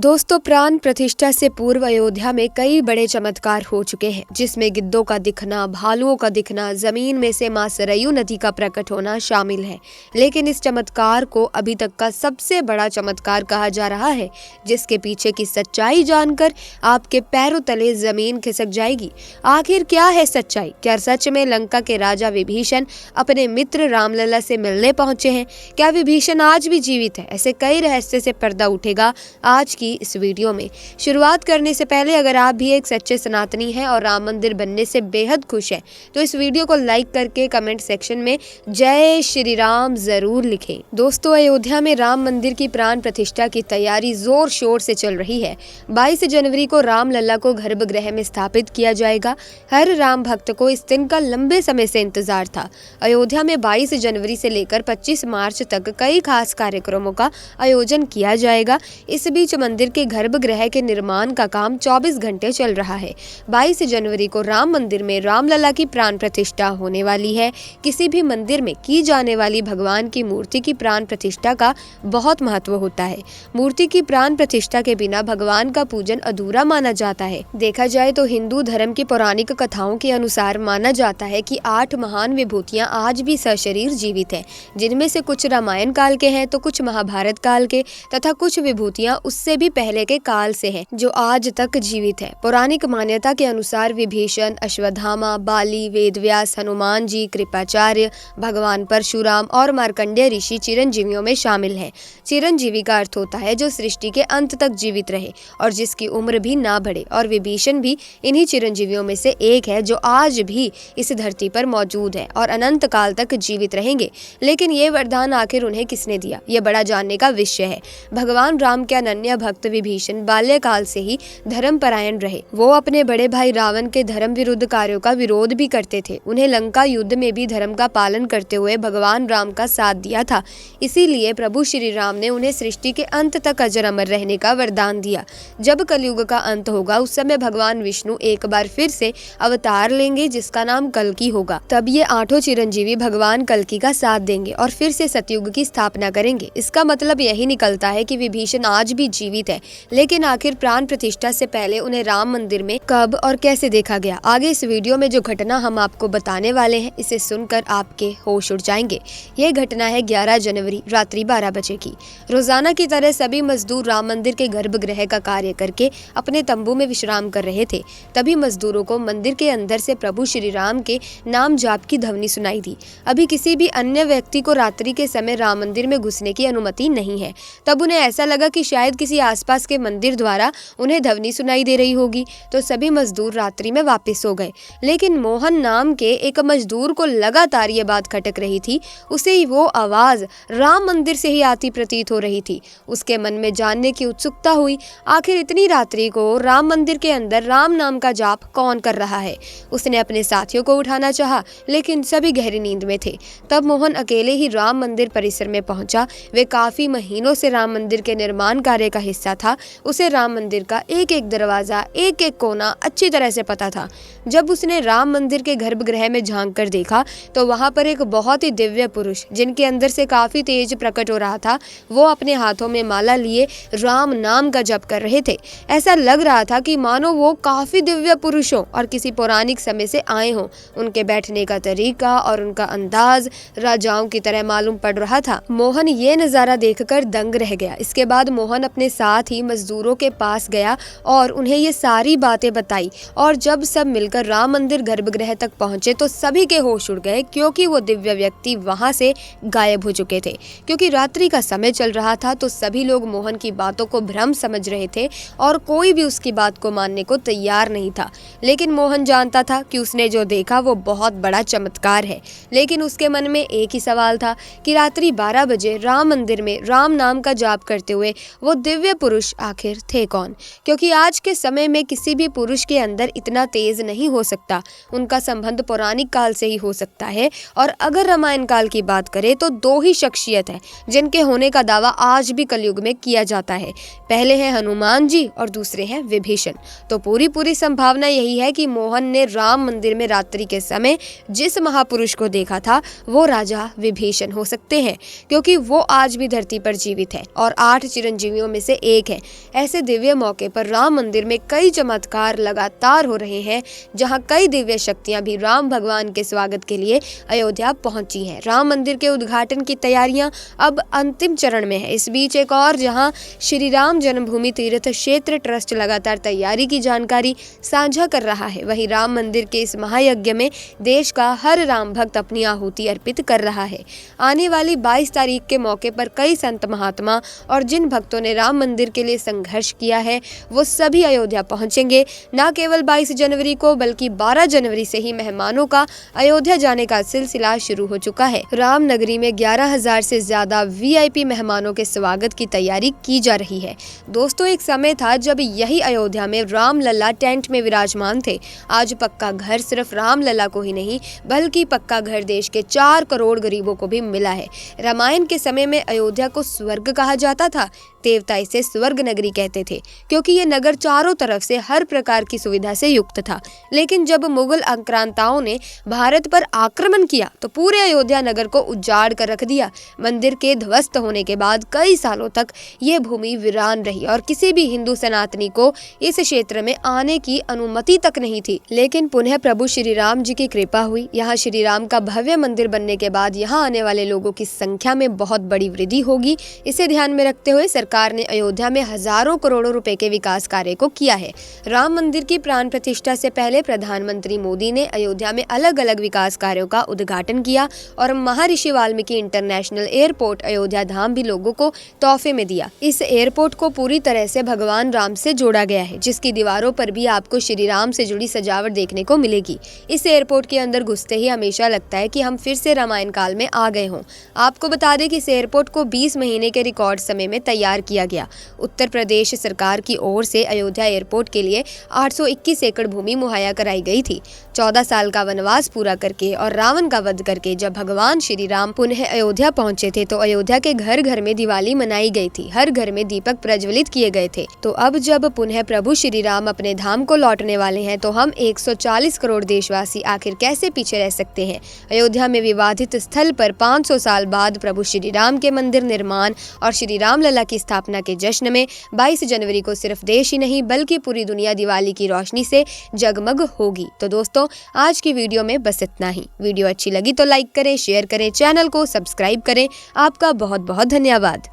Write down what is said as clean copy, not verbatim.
दोस्तों, प्राण प्रतिष्ठा से पूर्व अयोध्या में कई बड़े चमत्कार हो चुके हैं, जिसमें गिद्धों का दिखना, भालुओं का दिखना, जमीन में से मां सरयू नदी का प्रकट होना शामिल है। लेकिन इस चमत्कार को अभी तक का सबसे बड़ा चमत्कार कहा जा रहा है, जिसके पीछे की सच्चाई जानकर आपके पैरों तले जमीन खिसक जाएगी। आखिर क्या है सच्चाई? क्या सच में लंका के राजा विभीषण अपने मित्र रामलला से मिलने पहुंचे हैं? क्या विभीषण आज भी जीवित है? ऐसे कई रहस्य से पर्दा उठेगा आज की इस वीडियो में। शुरुआत करने से पहले अगर आप भी एक सच्चे सनातनी हैं और राम मंदिर बनने से बेहद खुश हैं, तो इस वीडियो को लाइक करके कमेंट सेक्शन में जय श्री राम जरूर लिखें। दोस्तों, अयोध्या में राम मंदिर की प्राण प्रतिष्ठा की तैयारी जोर शोर से चल रही है। 22 जनवरी को रामलला को गर्भगृह में स्थापित किया जाएगा। हर राम भक्त को इस दिन का लंबे समय से इंतजार था। अयोध्या में 22 जनवरी से लेकर 25 मार्च तक कई खास कार्यक्रमों का आयोजन किया जाएगा। इस बीच मंदिर के गर्भगृह के निर्माण का काम 24 घंटे चल रहा है। 22 जनवरी को राम मंदिर में रामलला की प्राण प्रतिष्ठा होने वाली है। किसी भी मंदिर में की जाने वाली भगवान की मूर्ति की प्राण प्रतिष्ठा का बहुत महत्व होता है। मूर्ति की प्राण प्रतिष्ठा के बिना भगवान का पूजन अधूरा माना जाता है। देखा जाए तो हिंदू धर्म की पौराणिक कथाओं के अनुसार माना जाता है कि 8 महान विभूतियां आज भी सशरीर जीवित है, जिनमें से कुछ रामायण काल के हैं तो कुछ महाभारत काल के, तथा कुछ विभूतियां उससे भी पहले के काल से हैं, जो आज तक जीवित है। पौराणिक मान्यता के अनुसार विभीषण, अश्वत्थामा, बाली, वेदव्यास, हनुमान जी, कृपाचार्य, भगवान परशुराम और मार्कंडेय ऋषि चिरंजीवियों में शामिल है। चिरंजीवी का अर्थ होता है जो सृष्टि के अंत तक जीवित रहे और जिसकी उम्र भी ना बढ़े, और विभीषण भी इन्हीं चिरंजीवियों में से एक है जो आज भी इस धरती पर मौजूद है और अनंत काल तक जीवित रहेंगे। लेकिन ये वरदान आखिर उन्हें किसने दिया, ये बड़ा जानने का विषय है। भगवान राम के अनन्य भक्त विभीषण बाल्यकाल से ही धर्मपरायण रहे। वो अपने बड़े भाई रावण के धर्म विरुद्ध कार्यों का विरोध भी करते थे। उन्हें लंका युद्ध में भी धर्म का पालन करते हुए भगवान राम का साथ दिया था। इसीलिए प्रभु श्री राम ने उन्हें सृष्टि के अंत तक अजर अमर रहने का वरदान दिया। जब कलयुग का अंत होगा, उस समय भगवान विष्णु एक बार फिर से अवतार लेंगे, जिसका नाम कल्कि होगा। तब ये 8 चिरंजीवी भगवान कल्कि का साथ देंगे और फिर से सतयुग की स्थापना करेंगे। इसका मतलब यही निकलता है कि विभीषण आज भी जीवित है। लेकिन आखिर प्राण प्रतिष्ठा से पहले उन्हें राम मंदिर में कब और कैसे देखा गया? आगे इस वीडियो में जो घटना हम आपको बताने वाले हैं, इसे सुनकर आपके होश उड़ जाएंगे। यह घटना है 11 जनवरी रात्रि 12 बजे की। रोजाना की तरह सभी मजदूर राम मंदिर के गर्भगृह का कार्य करके अपने तंबू में विश्राम कर रहे थे। तभी मजदूरों को मंदिर के अंदर से प्रभु श्री राम के नाम जाप की ध्वनि सुनाई दी। अभी किसी भी अन्य व्यक्ति को रात्रि के समय राम मंदिर में घुसने की अनुमति नहीं है। तब उन्हें ऐसा लगा कि शायद किसी आसपास के मंदिर द्वारा उन्हें ध्वनि सुनाई दे रही होगी, तो सभी मजदूर रात्रि में वापस हो गए। लेकिन मोहन नाम के एक मजदूर को लगातार ये बात खटक रही थी। उसे वो आवाज राम मंदिर से ही आती प्रतीत हो रही थी। उसके मन में जानने की उत्सुकता हुई, आखिर इतनी रात्रि को राम मंदिर के अंदर राम नाम का जाप कौन कर रहा है। उसने अपने साथियों को उठाना चाहा, लेकिन सभी गहरी नींद में थे। तब मोहन अकेले ही राम मंदिर परिसर में पहुंचा। वे काफी महीनों से राम मंदिर के निर्माण कार्य का हिस्सा था। उसे राम मंदिर का एक एक दरवाजा, एक एक कोना अच्छी तरह से पता था। जब उसने राम मंदिर के गर्भगृह में झांक कर देखा, तो वहां पर एक बहुत ही दिव्य पुरुष, जिनके अंदर से काफी तेज प्रकट हो रहा था, वो अपने हाथों में माला लिए राम नाम का जप कर रहे थे। ऐसा लग रहा था कि मानो वो काफी दिव्य पुरुष हो और किसी पौराणिक समय से आए हों। उनके बैठने का तरीका और उनका अंदाज राजाओं की तरह मालूम पड़ रहा था। मोहन ये नजारा देखकर दंग रह गया। इसके बाद मोहन अपने साथ ही मजदूरों के पास गया और उन्हें ये सारी बातें बताई। और जब सब मिलकर राम मंदिर गर्भगृह तक पहुंचे तो सभी के होश उड़ गए, क्योंकि वो दिव्य व्यक्ति वहां से गायब हो चुके थे। क्योंकि रात्रि का समय चल रहा था, तो सभी लोग मोहन की बातों को भ्रम समझ रहे थे और कोई भी उसकी बात को मानने को तैयार नहीं था। लेकिन मोहन जानता था कि उसने जो देखा वो बहुत बड़ा चमत्कार है। लेकिन उसके मन में एक ही सवाल था कि रात्रि 12 बजे राम मंदिर में राम नाम का जाप करते हुए वो दिव्य पुरुष आखिर थे कौन? क्योंकि आज के समय में किसी भी पुरुष के अंदर इतना तेज नहीं हो सकता। उनका संबंध पौराणिक काल से ही हो सकता है। और अगर रामायण काल की बात करें तो 2 ही शख्सियत है जिनके होने का दावा आज भी कलयुग में किया जाता है। पहले है हनुमान जी और दूसरे हैं विभीषण। तो पूरी संभावना यही है कि मोहन ने राम मंदिर में रात्रि के समय जिस महापुरुष को देखा था वो राजा विभीषण हो सकते हैं, क्योंकि वो आज भी धरती पर जीवित है और 8 चिरंजीवियों में से एक है। ऐसे दिव्य मौके पर राम मंदिर में कई चमत्कार लगातार हो रहे हैं, जहां कई दिव्य शक्तियां भी राम भगवान के स्वागत के लिए अयोध्या पहुंची हैं। राम मंदिर के उद्घाटन की तैयारियां अब अंतिम चरण में है। इस बीच एक और जहां श्री राम जन्मभूमि तीर्थ क्षेत्र ट्रस्ट लगातार तैयारी की जानकारी साझा कर रहा है, वहीं राम मंदिर के इस महायज्ञ में देश का हर राम भक्त अपनी आहुति अर्पित कर रहा है। आने वाली 22 तारीख के मौके पर कई संत महात्मा और जिन भक्तों ने राम मंदिर के लिए संघर्ष किया है वो सभी अयोध्या पहुंचेंगे। न केवल 22 जनवरी को बल्कि 12 जनवरी से ही मेहमानों का अयोध्या जाने का सिलसिला शुरू हो चुका है। राम नगरी में 11,000 से ज्यादा VIP मेहमानों के स्वागत की तैयारी की जा रही है। दोस्तों, एक समय था जब यही अयोध्या में राम लल्ला टेंट में विराजमान थे। आज पक्का घर सिर्फ राम लल्ला को ही नहीं बल्कि पक्का घर देश के 4 करोड़ गरीबों को भी मिला है। रामायण के समय में अयोध्या को स्वर्ग कहा जाता था। देवता इसे स्वर्ग नगरी कहते थे क्योंकि ये नगर चारों तरफ से हर प्रकार की सुविधा से युक्त था। लेकिन जब मुगल आक्रांताओं ने भारत पर आक्रमण किया तो पूरे अयोध्या नगर को उजाड़ कर रख दिया। मंदिर के ध्वस्त होने के बाद कई सालों तक ये भूमि वीरान रही और किसी भी हिंदू सनातनी को इस क्षेत्र में आने की अनुमति तक नहीं थी। लेकिन पुनः प्रभु श्री राम जी की कृपा हुई। यहाँ श्री राम का भव्य मंदिर बनने के बाद यहाँ आने वाले लोगों की संख्या में बहुत बड़ी वृद्धि होगी। इसे ध्यान में रखते हुए सरकार ने अयोध्या में हजारों करोड़ों रुपए के विकास कार्य को किया है। राम मंदिर की प्राण प्रतिष्ठा से पहले प्रधानमंत्री मोदी ने अयोध्या में अलग अलग विकास कार्यों का उद्घाटन किया और महर्षि वाल्मीकि इंटरनेशनल एयरपोर्ट अयोध्या धाम भी लोगों को तोहफे में दिया। इस एयरपोर्ट को पूरी तरह से भगवान राम से जोड़ा गया है, जिसकी दीवारों पर भी आपको श्री राम से जुड़ी सजावट देखने को मिलेगी। इस एयरपोर्ट के अंदर घुसते ही हमेशा लगता है कि हम फिर से रामायण काल में आ गए हों। आपको बता दें कि इस एयरपोर्ट को 20 महीने के रिकॉर्ड समय में तैयार किया गया। उत्तर प्रदेश सरकार की ओर से अयोध्या एयरपोर्ट के लिए 821 एकड़ भूमि मुहैया कराई गई थी। 14 साल का वनवास पूरा करके और रावण का वध करके जब भगवान श्री राम पुनः अयोध्या पहुंचे थे तो अयोध्या के घर घर में दिवाली मनाई गई थी। हर घर में दीपक प्रज्वलित किए गए थे। तो अब जब पुनः प्रभु श्री राम अपने धाम को लौटने वाले हैं तो हम 140 करोड़ देशवासी आखिर कैसे पीछे रह सकते हैं। अयोध्या में विवादित स्थल पर 500 साल बाद प्रभु श्री राम के मंदिर निर्माण और श्री राम लला की स्थापना के जश्न में 22 जनवरी को सिर्फ देश ही नहीं बल्कि पूरी दुनिया दिवाली की रोशनी से जगमग होगी। तो दोस्तों, आज की वीडियो में बस इतना ही। वीडियो अच्छी लगी तो लाइक करें, शेयर करें, चैनल को सब्सक्राइब करें। आपका बहुत बहुत धन्यवाद।